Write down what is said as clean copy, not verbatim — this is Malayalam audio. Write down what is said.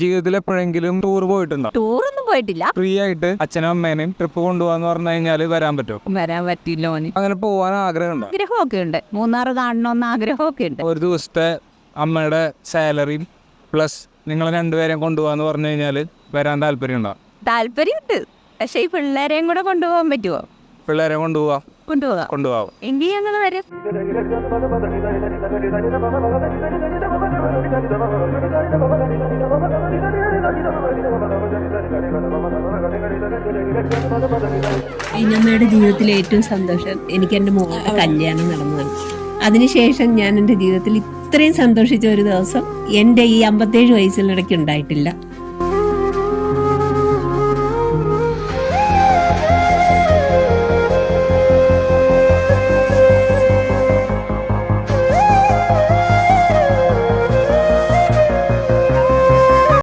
ജീവിതത്തിൽ എപ്പോഴെങ്കിലും ടൂർ പോയിട്ടുണ്ടോ? ടൂറൊന്നും പോയിട്ടില്ല. ഫ്രീ ആയിട്ട് അച്ഛനും അമ്മേനെയും ട്രിപ്പ് കൊണ്ടുപോകാന്ന് പറഞ്ഞു കഴിഞ്ഞാൽ വരാൻ പറ്റുമോ? വരാൻ പറ്റില്ല. അങ്ങനെ പോകാൻ ആഗ്രഹമുണ്ടോ? ആഗ്രഹമൊക്കെ ഉണ്ട്. മൂന്നാർ കാണണമെന്ന് ആഗ്രഹമൊക്കെ ഉണ്ട്. ഒരു ദിവസത്തെ അമ്മയുടെ സാലറിയും പ്ലസ് നിങ്ങൾ രണ്ടുപേരെയും കൊണ്ടുപോകാന്ന് പറഞ്ഞു കഴിഞ്ഞാൽ വരാൻ താല്പര്യമുണ്ടോ? താല്പര്യമുണ്ട്. പക്ഷെ ഈ പിള്ളേരെയും കൂടെ കൊണ്ടുപോകാൻ പറ്റുമോ? പിള്ളേരെ കൊണ്ടുപോവാം. എങ്കിൽ ഞങ്ങൾ വരും. ഇനമ്മയുടെ ജീവിതത്തിലെ ഏറ്റവും സന്തോഷം എനിക്ക് എൻ്റെ മോളുടെ കല്യാണം നടന്നതാണ്. അതിനുശേഷം ഞാൻ എൻ്റെ ജീവിതത്തിൽ ഇത്രയും സന്തോഷിച്ച ഒരു ദിവസം എൻ്റെ ഈ 57 വയസ്സിനിടയ്ക്ക് ഉണ്ടായിട്ടില്ല.